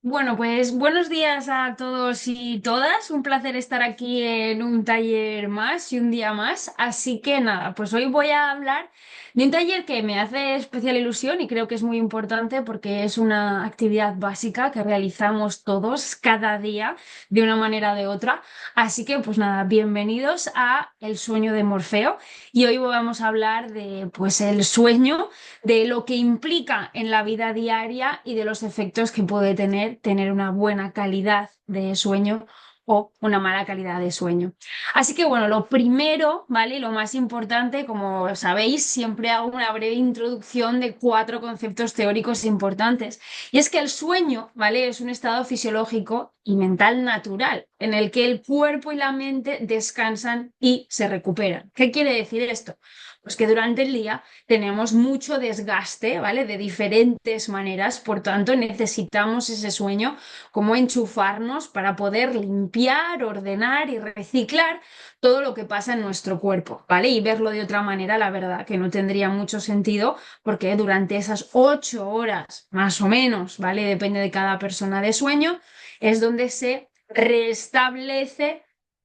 Bueno, pues buenos días a todos y todas. Un placer estar aquí en un taller más y un día más. Así que nada, pues hoy voy a hablar de un taller que me hace especial ilusión y creo que es muy importante porque es una actividad básica que realizamos todos cada día de una manera o de otra. Así que pues nada, bienvenidos a El sueño de Morfeo y hoy vamos a hablar de pues el sueño, de lo que implica en la vida diaria y de los efectos que puede tener una buena calidad de sueño o una mala calidad de sueño. Así que bueno, lo primero, ¿vale? Lo más importante, como sabéis, siempre hago una breve introducción de cuatro conceptos teóricos importantes. Y es que el sueño, ¿vale? Es un estado fisiológico y mental natural en el que el cuerpo y la mente descansan y se recuperan. ¿Qué quiere decir esto? Pues que durante el día tenemos mucho desgaste, ¿vale? De diferentes maneras, por tanto necesitamos ese sueño como enchufarnos para poder limpiar, ordenar y reciclar todo lo que pasa en nuestro cuerpo, ¿vale? Y verlo de otra manera, la verdad que no tendría mucho sentido porque durante esas 8 horas, más o menos, ¿vale? Depende de cada persona de sueño, es donde se restablece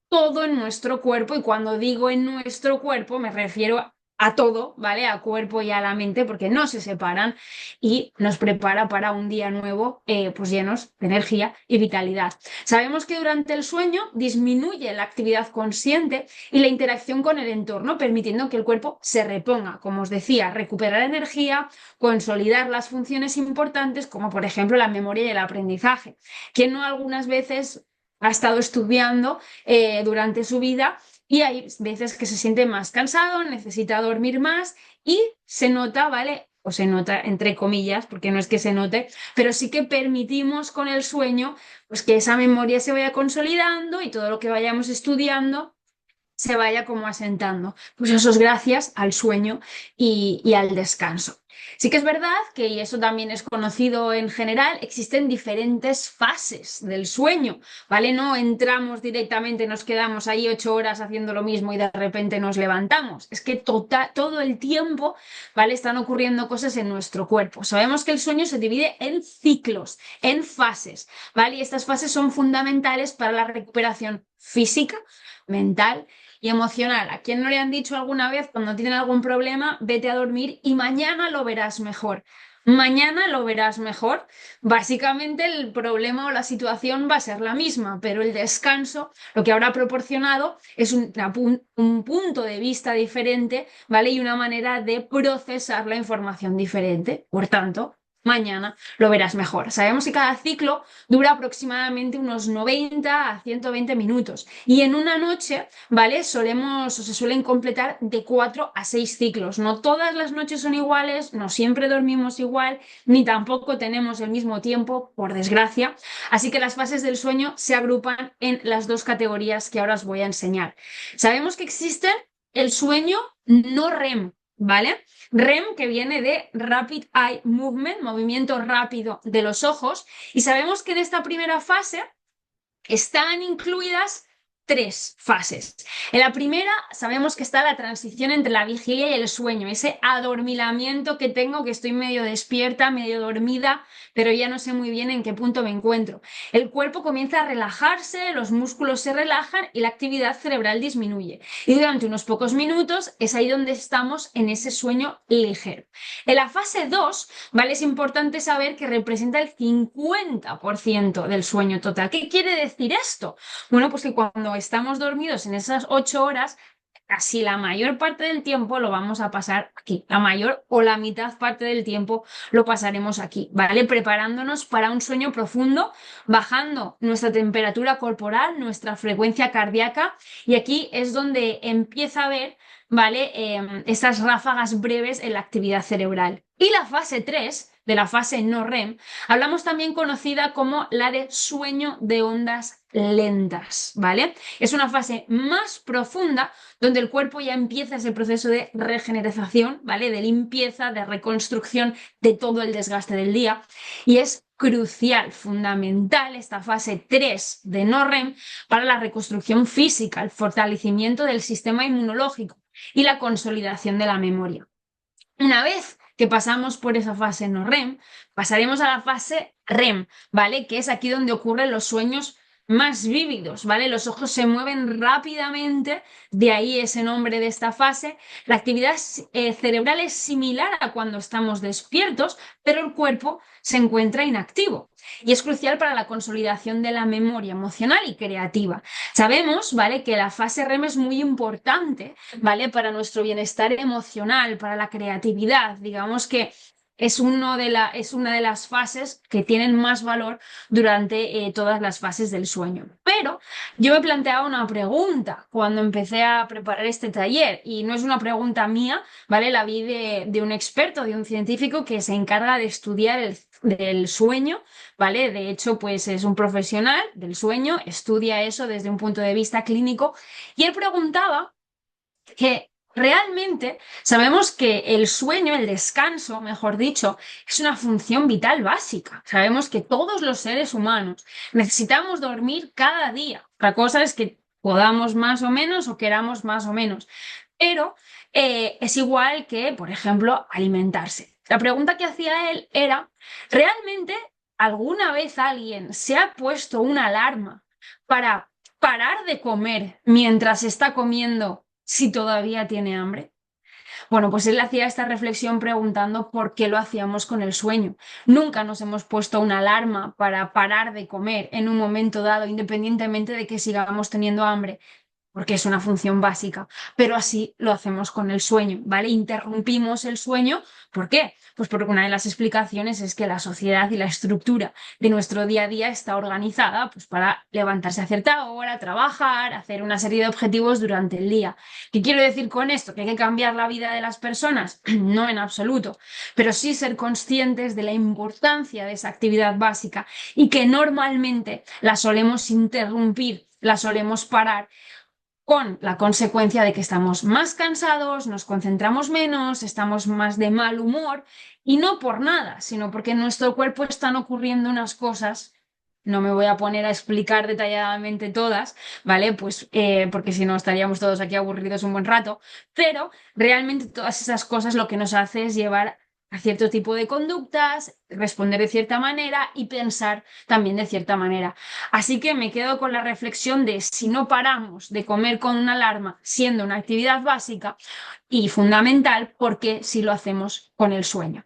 todo en nuestro cuerpo y cuando digo en nuestro cuerpo me refiero a todo, ¿vale? A cuerpo y a la mente, porque no se separan y nos prepara para un día nuevo, pues llenos de energía y vitalidad. Sabemos que durante el sueño disminuye la actividad consciente y la interacción con el entorno, permitiendo que el cuerpo se reponga, como os decía, recuperar energía, consolidar las funciones importantes, como por ejemplo la memoria y el aprendizaje, que no algunas veces ha estado estudiando durante su vida y hay veces que se siente más cansado, necesita dormir más y se nota, ¿vale? O se nota entre comillas, porque no es que se note, pero sí que permitimos con el sueño pues que esa memoria se vaya consolidando y todo lo que vayamos estudiando se vaya como asentando. Pues eso es gracias al sueño y al descanso. Sí que es verdad que, y eso también es conocido en general, existen diferentes fases del sueño, ¿vale? No entramos directamente, nos quedamos ahí 8 horas haciendo lo mismo y de repente nos levantamos. Es que todo el tiempo, ¿vale? Están ocurriendo cosas en nuestro cuerpo. Sabemos que el sueño se divide en ciclos, en fases, ¿vale? Y estas fases son fundamentales para la recuperación física, mental y emocional. ¿A quién no le han dicho alguna vez cuando tienen algún problema, vete a dormir y mañana lo verás mejor? Mañana lo verás mejor. Básicamente el problema o la situación va a ser la misma, pero el descanso lo que habrá proporcionado es un punto de vista diferente, ¿vale? Y una manera de procesar la información diferente. Por tanto, mañana lo verás mejor. Sabemos que cada ciclo dura aproximadamente unos 90 a 120 minutos y en una noche, ¿vale? Solemos o se suelen completar de 4 a 6 ciclos. No todas las noches son iguales, no siempre dormimos igual, ni tampoco tenemos el mismo tiempo, por desgracia. Así que las fases del sueño se agrupan en las dos categorías que ahora os voy a enseñar. Sabemos que existe el sueño no REM, ¿vale? REM que viene de Rapid Eye Movement, movimiento rápido de los ojos, y sabemos que en esta primera fase están incluidas tres fases. En la primera sabemos que está la transición entre la vigilia y el sueño, ese adormilamiento que tengo, que estoy medio despierta, medio dormida, pero ya no sé muy bien en qué punto me encuentro. El cuerpo comienza a relajarse, los músculos se relajan y la actividad cerebral disminuye. Y durante unos pocos minutos es ahí donde estamos en ese sueño ligero. En la fase 2, ¿vale? Es importante saber que representa el 50% del sueño total. ¿Qué quiere decir esto? Bueno, pues que cuando estamos dormidos en esas 8 horas, casi la mayor parte del tiempo lo vamos a pasar aquí. La mayor o la mitad parte del tiempo lo pasaremos aquí, ¿vale? Preparándonos para un sueño profundo, bajando nuestra temperatura corporal, nuestra frecuencia cardíaca, y aquí es donde empieza a ver, ¿vale? Estas ráfagas breves en la actividad cerebral. Y la fase 3 de la fase no REM, hablamos también conocida como la de sueño de ondas lentas, ¿vale? Es una fase más profunda donde el cuerpo ya empieza ese proceso de regeneración, ¿vale? De limpieza, de reconstrucción de todo el desgaste del día. Y es crucial, fundamental esta fase 3 de no REM para la reconstrucción física, el fortalecimiento del sistema inmunológico y la consolidación de la memoria. Una vez que pasamos por esa fase no REM, pasaremos a la fase REM, ¿vale? Que es aquí donde ocurren los sueños más vívidos, ¿vale? Los ojos se mueven rápidamente, de ahí ese nombre de esta fase. La actividad cerebral es similar a cuando estamos despiertos, pero el cuerpo se encuentra inactivo y es crucial para la consolidación de la memoria emocional y creativa. Sabemos, ¿vale?, que la fase REM es muy importante, ¿vale?, para nuestro bienestar emocional, para la creatividad. Digamos que es una de las fases que tienen más valor durante todas las fases del sueño. Pero yo me planteaba una pregunta cuando empecé a preparar este taller y no es una pregunta mía, ¿vale? La vi de un experto, de un científico que se encarga de estudiar del sueño, ¿vale? De hecho, pues es un profesional del sueño, estudia eso desde un punto de vista clínico y él preguntaba que realmente sabemos que el sueño, el descanso, mejor dicho, es una función vital básica. Sabemos que todos los seres humanos necesitamos dormir cada día. Otra cosa es que podamos más o menos o queramos más o menos. Pero es igual que, por ejemplo, alimentarse. La pregunta que hacía él era, ¿realmente alguna vez alguien se ha puesto una alarma para parar de comer mientras está comiendo si todavía tiene hambre? Bueno, pues él hacía esta reflexión preguntando por qué lo hacíamos con el sueño. Nunca nos hemos puesto una alarma para parar de comer en un momento dado, independientemente de que sigamos teniendo hambre, porque es una función básica, pero así lo hacemos con el sueño, ¿vale? Interrumpimos el sueño, ¿por qué? Pues porque una de las explicaciones es que la sociedad y la estructura de nuestro día a día está organizada pues para levantarse a cierta hora, trabajar, hacer una serie de objetivos durante el día. ¿Qué quiero decir con esto? ¿Que hay que cambiar la vida de las personas? No en absoluto, pero sí ser conscientes de la importancia de esa actividad básica y que normalmente la solemos interrumpir, la solemos parar con la consecuencia de que estamos más cansados, nos concentramos menos, estamos más de mal humor y no por nada, sino porque en nuestro cuerpo están ocurriendo unas cosas. No me voy a poner a explicar detalladamente todas, ¿vale? Pues porque si no estaríamos todos aquí aburridos un buen rato, pero realmente todas esas cosas lo que nos hace es llevar a cierto tipo de conductas, responder de cierta manera y pensar también de cierta manera. Así que me quedo con la reflexión de si no paramos de comer con una alarma, siendo una actividad básica y fundamental, porque si lo hacemos con el sueño.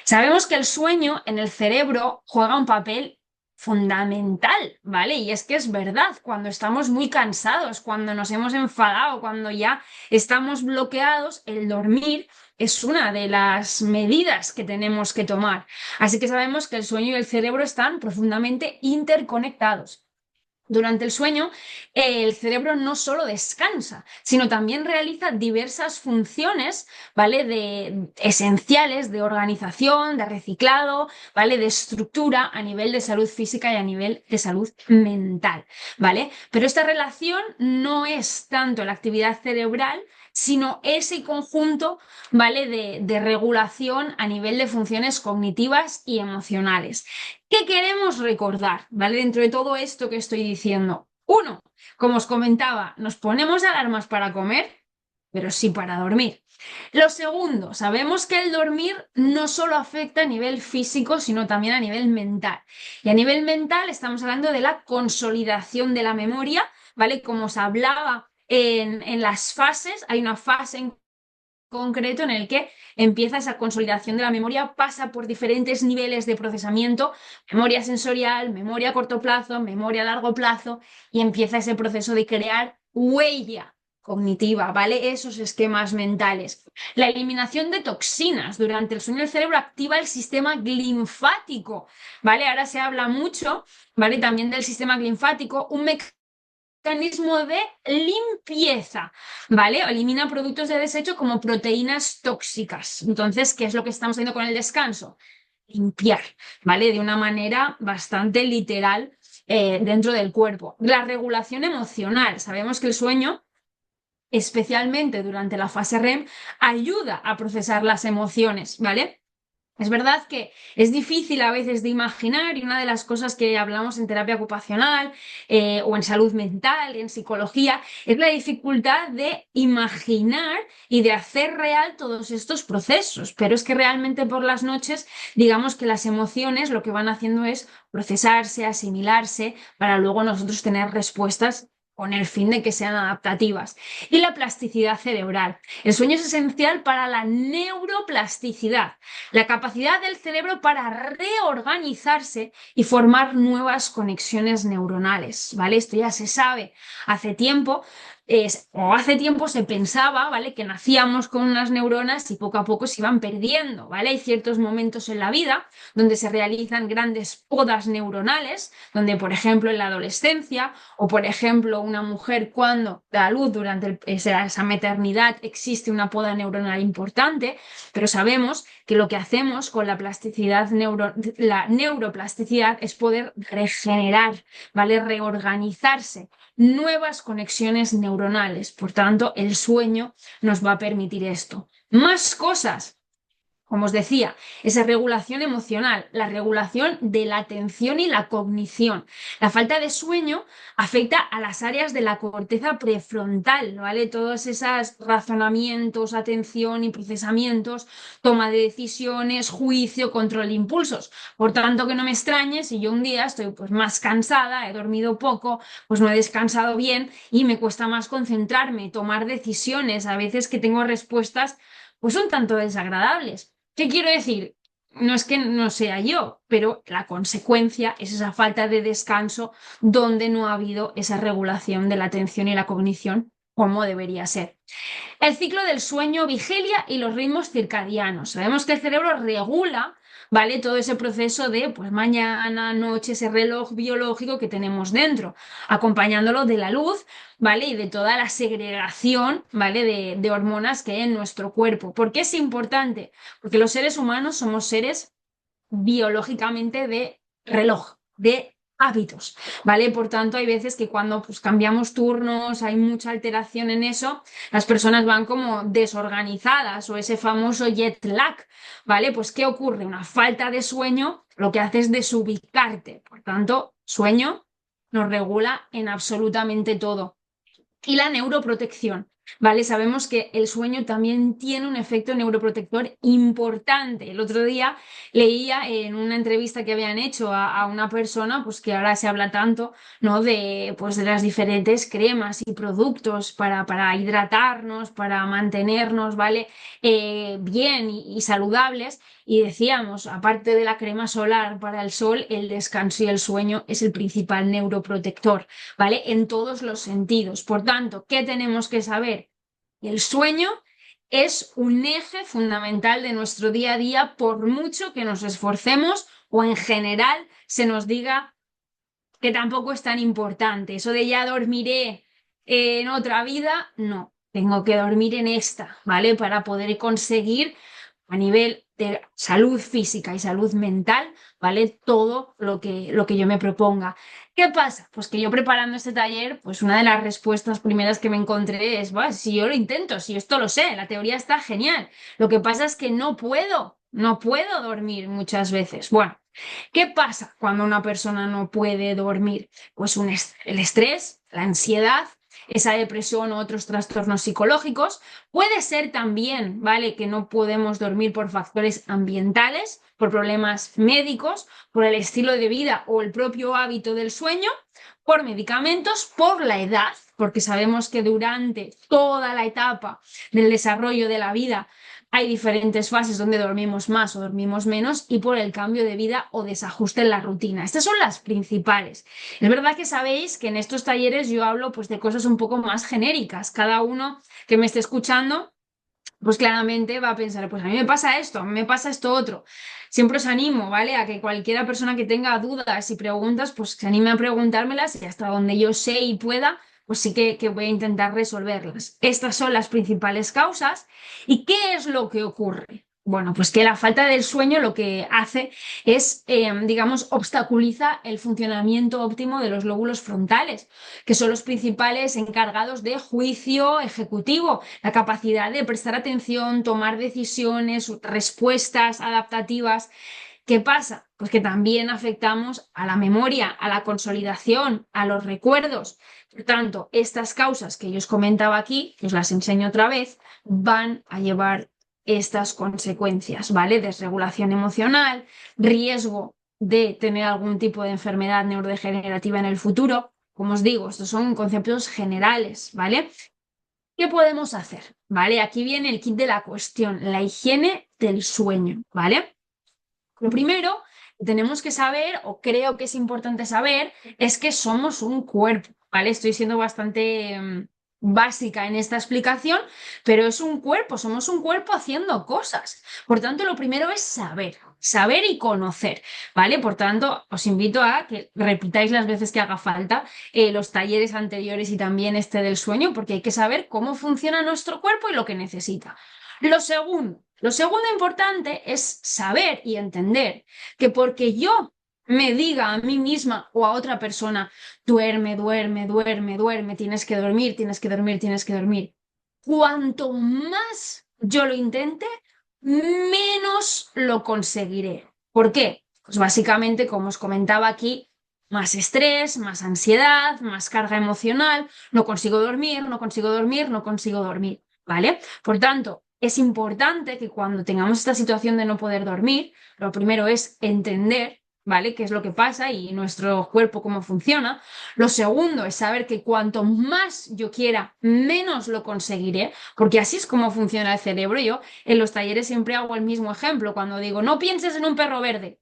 Sabemos que el sueño en el cerebro juega un papel fundamental, ¿vale? Y es que es verdad, cuando estamos muy cansados, cuando nos hemos enfadado, cuando ya estamos bloqueados, el dormir es una de las medidas que tenemos que tomar. Así que sabemos que el sueño y el cerebro están profundamente interconectados. Durante el sueño, el cerebro no solo descansa, sino también realiza diversas funciones, ¿vale? Esenciales de organización, de reciclado, ¿vale? De estructura a nivel de salud física y a nivel de salud mental, ¿vale? Pero esta relación no es tanto la actividad cerebral, sino ese conjunto, ¿vale? De regulación a nivel de funciones cognitivas y emocionales. ¿Qué queremos recordar, ¿vale? Dentro de todo esto que estoy diciendo. Uno, como os comentaba, nos ponemos alarmas para comer, pero sí para dormir. Lo segundo, sabemos que el dormir no solo afecta a nivel físico, sino también a nivel mental. Y a nivel mental estamos hablando de la consolidación de la memoria, ¿vale? Como os hablaba en las fases, hay una fase en concreto en el que empieza esa consolidación de la memoria, pasa por diferentes niveles de procesamiento, memoria sensorial, memoria a corto plazo, memoria a largo plazo, y empieza ese proceso de crear huella cognitiva, ¿vale? Esos esquemas mentales. La eliminación de toxinas durante el sueño del cerebro activa el sistema linfático, ¿vale? Ahora se habla mucho, ¿vale? También del sistema linfático, un mecanismo de limpieza, ¿vale? Elimina productos de desecho como proteínas tóxicas. Entonces, ¿qué es lo que estamos haciendo con el descanso? Limpiar, ¿vale? De una manera bastante literal dentro del cuerpo. La regulación emocional. Sabemos que el sueño, especialmente durante la fase REM, ayuda a procesar las emociones, ¿vale? Es verdad que es difícil a veces de imaginar y una de las cosas que hablamos en terapia ocupacional o en salud mental, en psicología, es la dificultad de imaginar y de hacer real todos estos procesos. Pero es que realmente por las noches, digamos que las emociones lo que van haciendo es procesarse, asimilarse, para luego nosotros tener respuestas con el fin de que sean adaptativas. Y la plasticidad cerebral. El sueño es esencial para la neuroplasticidad, la capacidad del cerebro para reorganizarse y formar nuevas conexiones neuronales, ¿vale? Esto ya se sabe hace tiempo, o hace tiempo se pensaba, ¿vale? Que nacíamos con unas neuronas y poco a poco se iban perdiendo, ¿vale? Hay ciertos momentos en la vida donde se realizan grandes podas neuronales, donde, por ejemplo, en la adolescencia o, por ejemplo, una mujer cuando da a luz durante esa maternidad existe una poda neuronal importante, pero sabemos que lo que hacemos con la plasticidad la neuroplasticidad es poder regenerar, ¿vale? Reorganizarse, nuevas conexiones neuronales. Por tanto, el sueño nos va a permitir esto. Más cosas. Como os decía, esa regulación emocional, la regulación de la atención y la cognición. La falta de sueño afecta a las áreas de la corteza prefrontal, ¿vale? Todos esos razonamientos, atención y procesamientos, toma de decisiones, juicio, control de impulsos. Por tanto, que no me extrañe si yo un día estoy pues más cansada, he dormido poco, pues no he descansado bien y me cuesta más concentrarme, tomar decisiones, a veces que tengo respuestas pues un tanto desagradables. ¿Qué quiero decir? No es que no sea yo, pero la consecuencia es esa falta de descanso donde no ha habido esa regulación de la atención y la cognición como debería ser. El ciclo del sueño, vigilia y los ritmos circadianos. Sabemos que el cerebro regula, ¿vale? Todo ese proceso de pues mañana, noche, ese reloj biológico que tenemos dentro, acompañándolo de la luz, ¿vale? Y de toda la segregación, ¿vale? De hormonas que hay en nuestro cuerpo. ¿Por qué es importante? Porque los seres humanos somos seres biológicamente de reloj, de hábitos, ¿vale? Por tanto, hay veces que cuando pues, cambiamos turnos, hay mucha alteración en eso, las personas van como desorganizadas o ese famoso jet lag, ¿vale? Pues, ¿qué ocurre? Una falta de sueño lo que hace es desubicarte. Por tanto, sueño nos regula en absolutamente todo. Y la neuroprotección, ¿vale? Sabemos que el sueño también tiene un efecto neuroprotector importante. El otro día leía en una entrevista que habían hecho a una persona, pues que ahora se habla tanto, ¿no? De, pues, de las diferentes cremas y productos para hidratarnos, para mantenernos, ¿vale? Bien y saludables. Y decíamos, aparte de la crema solar para el sol, el descanso y el sueño es el principal neuroprotector. ¿Vale? En todos los sentidos. Por tanto, ¿qué tenemos que saber? El sueño es un eje fundamental de nuestro día a día, por mucho que nos esforcemos o en general se nos diga que tampoco es tan importante. Eso de ya dormiré en otra vida, no. Tengo que dormir en esta, ¿vale? Para poder conseguir a nivel de salud física y salud mental, ¿vale? Todo lo que yo me proponga. ¿Qué pasa? Pues que yo preparando este taller, pues una de las respuestas primeras que me encontré es, "Buah, si yo lo intento, si esto lo sé, la teoría está genial. Lo que pasa es que no puedo dormir muchas veces. Bueno, ¿qué pasa cuando una persona no puede dormir? Pues el estrés, la ansiedad, esa depresión o otros trastornos psicológicos. Puede ser también, ¿vale? Que no podemos dormir por factores ambientales, por problemas médicos, por el estilo de vida o el propio hábito del sueño, por medicamentos, por la edad, porque sabemos que durante toda la etapa del desarrollo de la vida hay diferentes fases donde dormimos más o dormimos menos y por el cambio de vida o desajuste en la rutina. Estas son las principales. Es verdad que sabéis que en estos talleres yo hablo pues de cosas un poco más genéricas. Cada uno que me esté escuchando pues claramente va a pensar, pues a mí me pasa esto, a mí me pasa esto otro. Siempre os animo, ¿vale? A que cualquiera persona que tenga dudas y preguntas, pues se anime a preguntármelas y hasta donde yo sé y pueda, pues sí que voy a intentar resolverlas. Estas son las principales causas. ¿Y qué es lo que ocurre? Bueno, pues que la falta del sueño lo que hace es, digamos, obstaculiza el funcionamiento óptimo de los lóbulos frontales, que son los principales encargados de juicio ejecutivo, la capacidad de prestar atención, tomar decisiones, respuestas adaptativas. ¿Qué pasa? Pues que también afectamos a la memoria, a la consolidación, a los recuerdos. Por tanto, estas causas que yo os comentaba aquí, que os las enseño otra vez, van a llevar estas consecuencias, ¿vale? Desregulación emocional, riesgo de tener algún tipo de enfermedad neurodegenerativa en el futuro. Como os digo, estos son conceptos generales, ¿vale? ¿Qué podemos hacer? ¿Vale? Aquí viene el kit de la cuestión, la higiene del sueño, ¿vale? Lo primero que tenemos que saber, o creo que es importante saber, es que somos un cuerpo, ¿vale? Estoy siendo bastante básica en esta explicación, pero es un cuerpo, somos un cuerpo haciendo cosas. Por tanto, lo primero es saber, saber y conocer, ¿vale? Por tanto, os invito a que repitáis las veces que haga falta los talleres anteriores y también este del sueño, porque hay que saber cómo funciona nuestro cuerpo y lo que necesita. Lo segundo importante es saber y entender que porque yo me diga a mí misma o a otra persona, duerme, duerme, duerme, duerme, tienes que dormir, tienes que dormir, tienes que dormir. Cuanto más yo lo intente, menos lo conseguiré. ¿Por qué? Pues básicamente, como os comentaba aquí, más estrés, más ansiedad, más carga emocional, no consigo dormir, no consigo dormir, no consigo dormir, ¿vale? Por tanto, es importante que cuando tengamos esta situación de no poder dormir, lo primero es entender, ¿vale? ¿Qué es lo que pasa y nuestro cuerpo cómo funciona? Lo segundo es saber que cuanto más yo quiera, menos lo conseguiré, porque así es como funciona el cerebro. Yo en los talleres siempre hago el mismo ejemplo. Cuando digo, no pienses en un perro verde,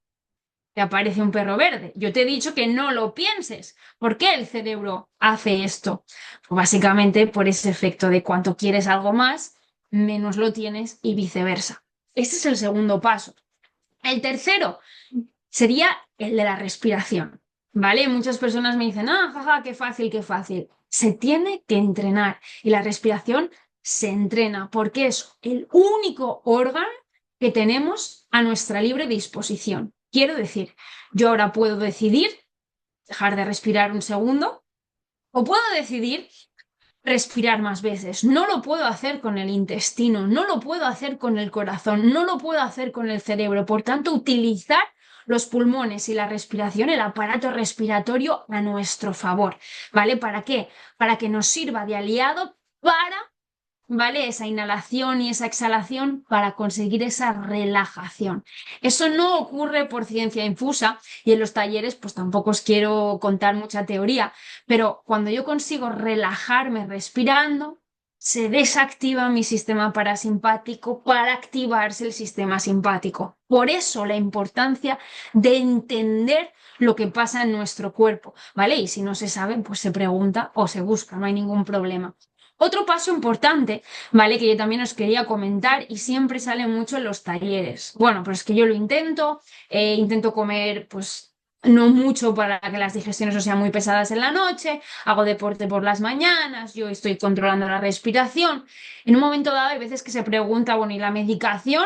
te aparece un perro verde. Yo te he dicho que no lo pienses. ¿Por qué el cerebro hace esto? Pues básicamente por ese efecto de cuanto quieres algo más, menos lo tienes y viceversa. Ese es el segundo paso. El tercero sería el de la respiración, ¿vale? Muchas personas me dicen, ah, jaja, qué fácil, qué fácil. Se tiene que entrenar y la respiración se entrena porque es el único órgano que tenemos a nuestra libre disposición. Quiero decir, yo ahora puedo decidir dejar de respirar un segundo o puedo decidir respirar más veces. No lo puedo hacer con el intestino, no lo puedo hacer con el corazón, no lo puedo hacer con el cerebro. Por tanto, utilizar los pulmones y la respiración, el aparato respiratorio a nuestro favor. ¿Vale? ¿Para qué? Para que nos sirva de aliado para, ¿vale? Esa inhalación y esa exhalación para conseguir esa relajación. Eso no ocurre por ciencia infusa y en los talleres pues tampoco os quiero contar mucha teoría, pero cuando yo consigo relajarme respirando, se desactiva mi sistema parasimpático para activarse el sistema simpático. Por eso la importancia de entender lo que pasa en nuestro cuerpo, ¿vale? Y si no se sabe, pues se pregunta o se busca, no hay ningún problema. Otro paso importante, ¿vale? Que yo también os quería comentar y siempre sale mucho en los talleres. Bueno, pues es que yo lo intento, intento comer, pues no mucho para que las digestiones no sean muy pesadas en la noche, hago deporte por las mañanas, yo estoy controlando la respiración. En un momento dado hay veces que se pregunta, bueno, ¿y la medicación?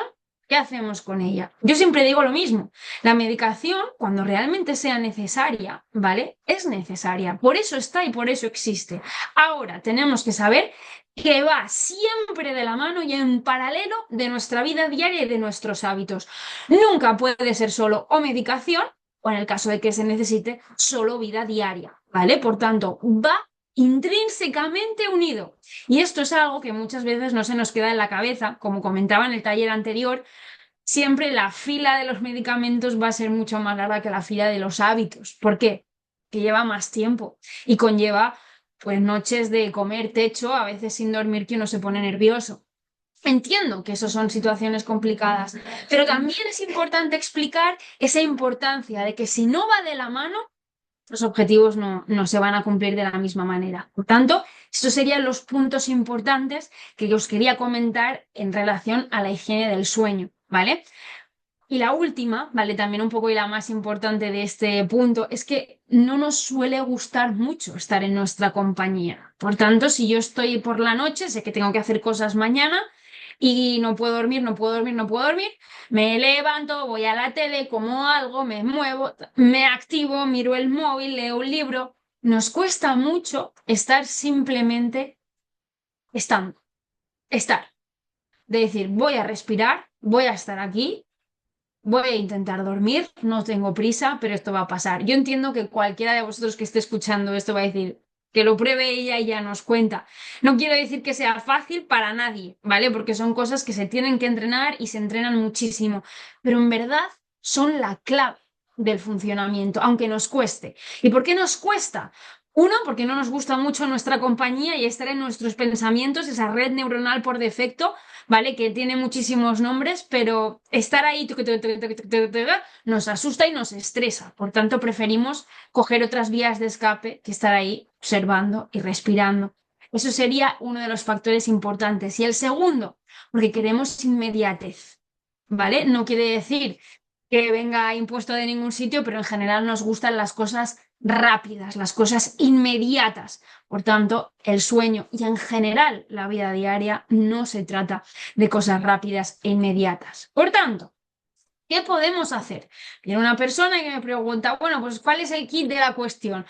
¿Qué hacemos con ella? Yo siempre digo lo mismo. La medicación, cuando realmente sea necesaria, ¿vale? Es necesaria. Por eso está y por eso existe. Ahora tenemos que saber que va siempre de la mano y en paralelo de nuestra vida diaria y de nuestros hábitos. Nunca puede ser solo o medicación o en el caso de que se necesite solo vida diaria, ¿vale? Por tanto, va intrínsecamente unido. Y esto es algo que muchas veces no se nos queda en la cabeza, como comentaba en el taller anterior, siempre la fila de los medicamentos va a ser mucho más larga que la fila de los hábitos. ¿Por qué? Que lleva más tiempo y conlleva pues noches de comer techo, a veces sin dormir, que uno se pone nervioso. Entiendo que eso son situaciones complicadas, pero también es importante explicar esa importancia de que si no va de la mano, los objetivos no se van a cumplir de la misma manera. Por tanto, estos serían los puntos importantes que yo os quería comentar en relación a la higiene del sueño, ¿vale? Y la última, ¿vale? También un poco y la más importante de este punto es que no nos suele gustar mucho estar en nuestra compañía. Por tanto, si yo estoy por la noche, sé que tengo que hacer cosas mañana, y no puedo dormir, no puedo dormir, no puedo dormir. Me levanto, voy a la tele, como algo, me muevo, me activo, miro el móvil, leo un libro. Nos cuesta mucho estar simplemente estando, estar. De decir, voy a respirar, voy a estar aquí, voy a intentar dormir, no tengo prisa, pero esto va a pasar. Yo entiendo que cualquiera de vosotros que esté escuchando esto va a decir que lo pruebe ella y ya nos cuenta. No quiero decir que sea fácil para nadie, ¿vale? Porque son cosas que se tienen que entrenar y se entrenan muchísimo, pero en verdad son la clave del funcionamiento, aunque nos cueste. ¿Y por qué nos cuesta? Uno, porque no nos gusta mucho nuestra compañía y estar en nuestros pensamientos, esa red neuronal por defecto, ¿vale? Que tiene muchísimos nombres, pero estar ahí nos asusta y nos estresa. Por tanto, preferimos coger otras vías de escape que estar ahí observando y respirando. Eso sería uno de los factores importantes. Y el segundo, porque queremos inmediatez, ¿vale? No quiere decir que venga impuesto de ningún sitio, pero en general nos gustan las cosas rápidas, las cosas inmediatas. Por tanto, el sueño y en general la vida diaria no se trata de cosas rápidas e inmediatas. Por tanto, ¿qué podemos hacer? Viene una persona que me pregunta, bueno, pues ¿cuál es el kit de la cuestión?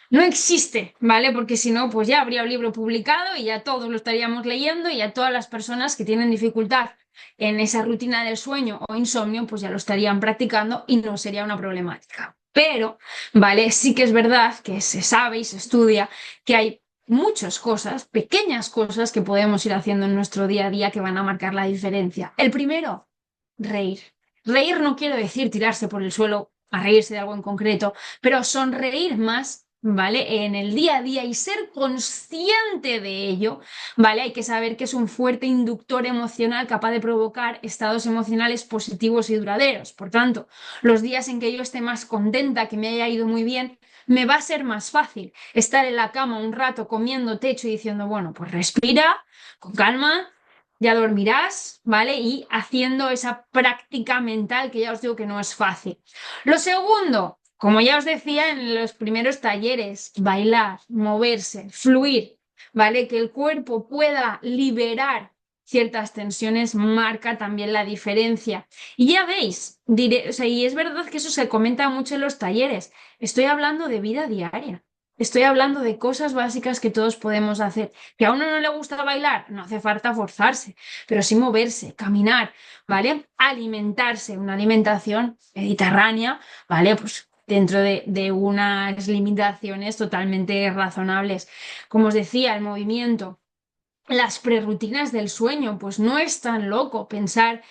No existe, ¿vale? Porque si no, pues ya habría un libro publicado y ya todos lo estaríamos leyendo y ya todas las personas que tienen dificultad en esa rutina del sueño o insomnio, pues ya lo estarían practicando y no sería una problemática. Pero, ¿vale? Sí que es verdad que se sabe y se estudia que hay muchas cosas, pequeñas cosas que podemos ir haciendo en nuestro día a día que van a marcar la diferencia. El primero, reír. Reír no quiero decir tirarse por el suelo a reírse de algo en concreto, pero sonreír más, ¿vale? En el día a día y ser consciente de ello, ¿vale? Hay que saber que es un fuerte inductor emocional capaz de provocar estados emocionales positivos y duraderos. Por tanto, los días en que yo esté más contenta, que me haya ido muy bien, me va a ser más fácil estar en la cama un rato comiendo techo y diciendo, bueno, pues respira con calma, ya dormirás, ¿vale? Y haciendo esa práctica mental que ya os digo que no es fácil. Lo segundo, como ya os decía en los primeros talleres, bailar, moverse, fluir, ¿vale? Que el cuerpo pueda liberar ciertas tensiones marca también la diferencia. Y ya veis, diré, o sea, y es verdad que eso se comenta mucho en los talleres. Estoy hablando de vida diaria. Estoy hablando de cosas básicas que todos podemos hacer. Que a uno no le gusta bailar, no hace falta forzarse, pero sí moverse, caminar, ¿vale? Alimentarse, una alimentación mediterránea, ¿vale? Pues dentro de unas limitaciones totalmente razonables. Como os decía, el movimiento. Las prerrutinas del sueño, pues no es tan loco pensar,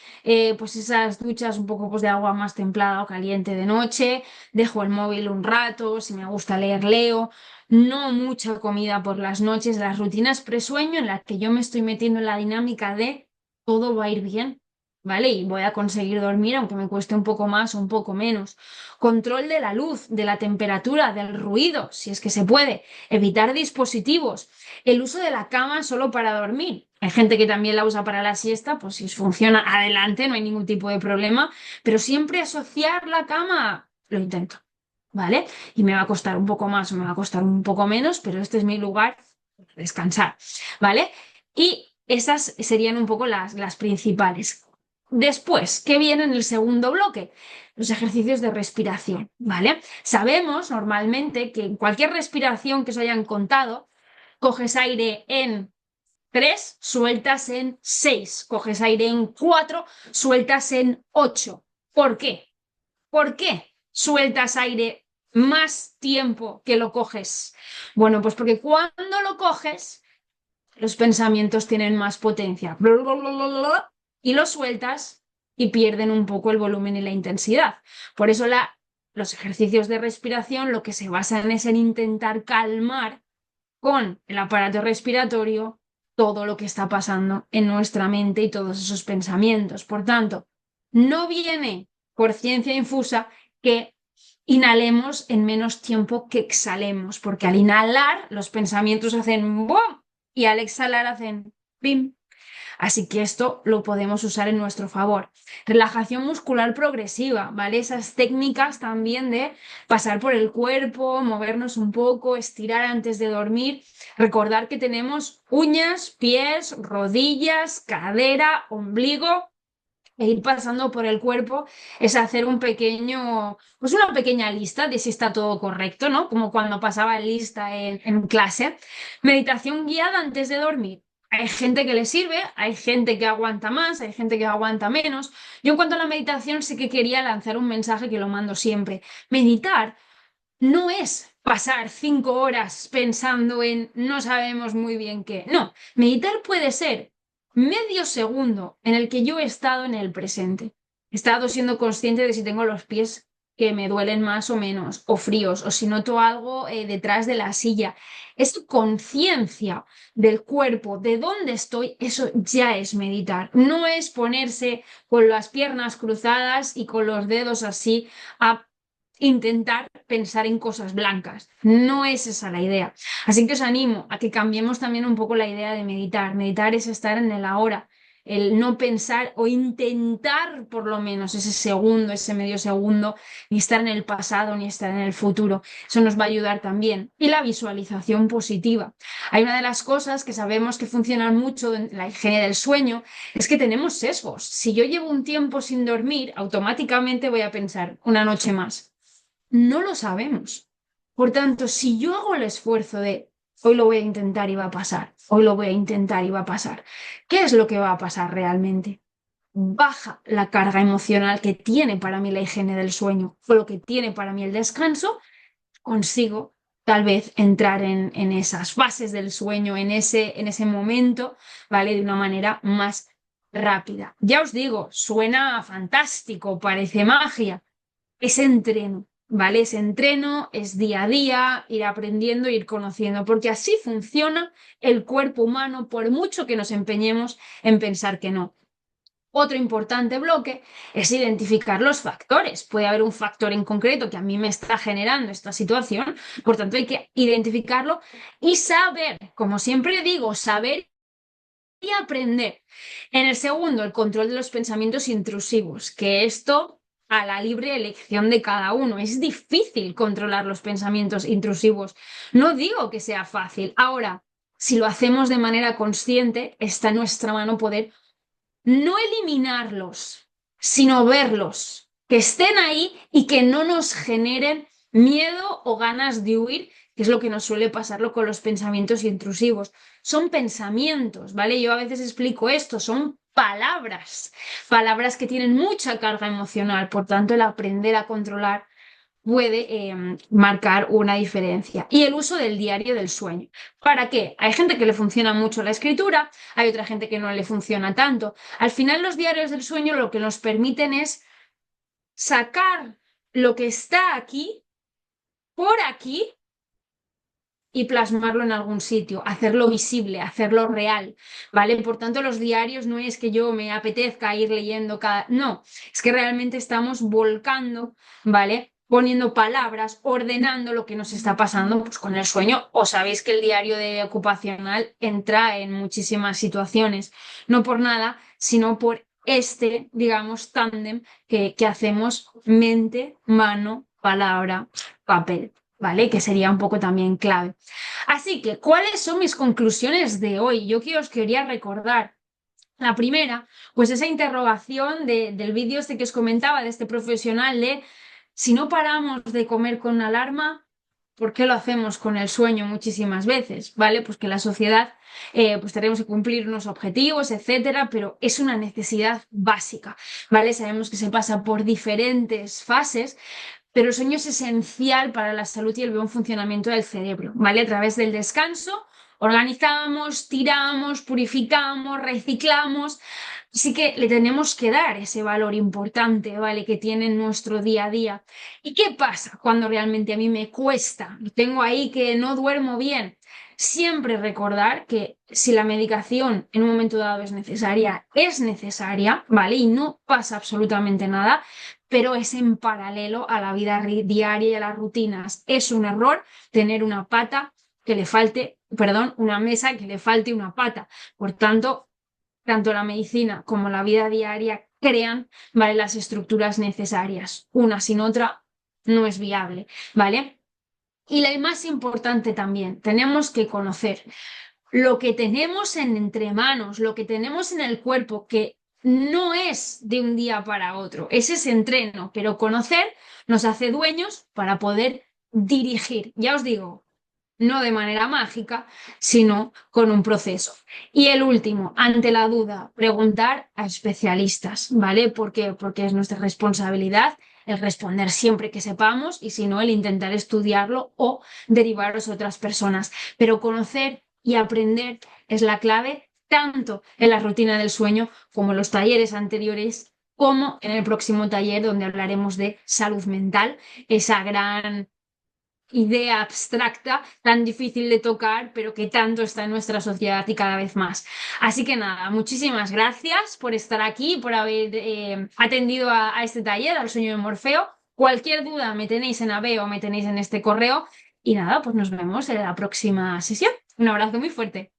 pues esas duchas un poco pues, de agua más templada o caliente de noche, dejo el móvil un rato, si me gusta leer, leo, no mucha comida por las noches, las rutinas presueño en las que yo me estoy metiendo en la dinámica de todo va a ir bien, ¿vale? Y voy a conseguir dormir aunque me cueste un poco más o un poco menos. Control de la luz, de la temperatura, del ruido, si es que se puede, evitar dispositivos. El uso de la cama solo para dormir. Hay gente que también la usa para la siesta, pues si os funciona, adelante, no hay ningún tipo de problema, pero siempre asociar la cama, lo intento, ¿vale? Y me va a costar un poco más o me va a costar un poco menos, pero este es mi lugar para descansar, ¿vale? Y esas serían un poco las principales. Después, ¿qué viene en el segundo bloque? Los ejercicios de respiración, ¿vale? Sabemos normalmente que en cualquier respiración que os hayan contado, coges aire en 3, sueltas en 6, coges aire en 4, sueltas en 8. ¿Por qué? ¿Por qué sueltas aire más tiempo que lo coges? Bueno, pues porque cuando lo coges, los pensamientos tienen más potencia y lo sueltas y pierden un poco el volumen y la intensidad. Por eso los ejercicios de respiración lo que se basan es en intentar calmar con el aparato respiratorio todo lo que está pasando en nuestra mente y todos esos pensamientos. Por tanto, no viene por ciencia infusa que inhalemos en menos tiempo que exhalemos, porque al inhalar los pensamientos hacen ¡bum! Y al exhalar hacen ¡pim! Así que esto lo podemos usar en nuestro favor. Relajación muscular progresiva, ¿vale? Esas técnicas también de pasar por el cuerpo, movernos un poco, estirar antes de dormir. Recordar que tenemos uñas, pies, rodillas, cadera, ombligo e ir pasando por el cuerpo es hacer pues una pequeña lista de si está todo correcto, ¿no? Como cuando pasaba lista en clase. Meditación guiada antes de dormir. Hay gente que le sirve, hay gente que aguanta más, hay gente que aguanta menos. Yo en cuanto a la meditación sí que quería lanzar un mensaje que lo mando siempre. Meditar no es pasar 5 horas pensando en no sabemos muy bien qué. No, meditar puede ser medio segundo en el que yo he estado en el presente. He estado siendo consciente de si tengo los pies que me duelen más o menos, o fríos, o si noto algo detrás de la silla. Es conciencia del cuerpo, de dónde estoy, eso ya es meditar. No es ponerse con las piernas cruzadas y con los dedos así a intentar pensar en cosas blancas. No es esa la idea. Así que os animo a que cambiemos también un poco la idea de meditar. Meditar es estar en el ahora, el no pensar o intentar por lo menos ese segundo, ese medio segundo, ni estar en el pasado ni estar en el futuro. Eso nos va a ayudar también. Y la visualización positiva. Hay una de las cosas que sabemos que funcionan mucho en la higiene del sueño, es que tenemos sesgos. Si yo llevo un tiempo sin dormir, automáticamente voy a pensar una noche más. No lo sabemos. Por tanto, si yo hago el esfuerzo de hoy lo voy a intentar y va a pasar, hoy lo voy a intentar y va a pasar, ¿qué es lo que va a pasar realmente? Baja la carga emocional que tiene para mí la higiene del sueño o lo que tiene para mí el descanso, consigo tal vez entrar en esas fases del sueño, en ese momento, ¿vale? De una manera más rápida. Ya os digo, suena fantástico, parece magia, es entreno, ¿vale? Es entreno, es día a día, ir aprendiendo, ir conociendo, porque así funciona el cuerpo humano, por mucho que nos empeñemos en pensar que no. Otro importante bloque es identificar los factores. Puede haber un factor en concreto que a mí me está generando esta situación, por tanto hay que identificarlo y saber, como siempre digo, saber y aprender. En el segundo, el control de los pensamientos intrusivos, que esto a la libre elección de cada uno. Es difícil controlar los pensamientos intrusivos. No digo que sea fácil. Ahora, si lo hacemos de manera consciente, está en nuestra mano poder no eliminarlos, sino verlos, que estén ahí y que no nos generen miedo o ganas de huir, que es lo que nos suele pasarlo con los pensamientos intrusivos. Son pensamientos, ¿vale? Yo a veces explico esto, son palabras, palabras que tienen mucha carga emocional, por tanto el aprender a controlar puede marcar una diferencia. Y el uso del diario del sueño. ¿Para qué? Hay gente que le funciona mucho la escritura, hay otra gente que no le funciona tanto. Al final los diarios del sueño lo que nos permiten es sacar lo que está aquí, por aquí, y plasmarlo en algún sitio, hacerlo visible, hacerlo real, ¿vale? Por tanto, los diarios no es que yo me apetezca ir leyendo cada... No, es que realmente estamos volcando, ¿vale? Poniendo palabras, ordenando lo que nos está pasando pues, con el sueño. O sabéis que el diario de ocupacional entra en muchísimas situaciones, no por nada, sino por este, digamos, tándem que hacemos mente, mano, palabra, papel. ¿Vale? Que sería un poco también clave. Así que, ¿cuáles son mis conclusiones de hoy? Yo que os quería recordar. La primera, pues esa interrogación del vídeo este que os comentaba, de este profesional, de si no paramos de comer con alarma, ¿por qué lo hacemos con el sueño muchísimas veces? ¿Vale? Pues que la sociedad, pues tenemos que cumplir unos objetivos, etcétera, pero es una necesidad básica, ¿vale? Sabemos que se pasa por diferentes fases, pero el sueño es esencial para la salud y el buen funcionamiento del cerebro, ¿vale? A través del descanso organizamos, tiramos, purificamos, reciclamos. Así que le tenemos que dar ese valor importante, ¿vale? Que tiene en nuestro día a día. ¿Y qué pasa cuando realmente a mí me cuesta? Tengo ahí que no duermo bien. Siempre recordar que si la medicación en un momento dado es necesaria, ¿vale? Y no pasa absolutamente nada, pero es en paralelo a la vida diaria y a las rutinas. Es un error tener una pata que le falte, perdón, una mesa que le falte una pata. Por tanto, tanto la medicina como la vida diaria crean, ¿vale? Las estructuras necesarias. Una sin otra no es viable, ¿vale? Y la más importante también, tenemos que conocer lo que tenemos en entre manos, lo que tenemos en el cuerpo, que no es de un día para otro, es ese entreno, pero conocer nos hace dueños para poder dirigir. Ya os digo, no de manera mágica, sino con un proceso. Y el último, ante la duda, preguntar a especialistas, ¿vale? ¿Por qué? Porque es nuestra responsabilidad el responder siempre que sepamos y si no, el intentar estudiarlo o derivaros a otras personas. Pero conocer y aprender es la clave tanto en la rutina del sueño como en los talleres anteriores, como en el próximo taller donde hablaremos de salud mental, esa gran idea abstracta tan difícil de tocar, pero que tanto está en nuestra sociedad y cada vez más. Así que nada, muchísimas gracias por estar aquí, por haber atendido a este taller, al sueño de Morfeo. Cualquier duda me tenéis en AVE o me tenéis en este correo. Y nada, pues nos vemos en la próxima sesión. Un abrazo muy fuerte.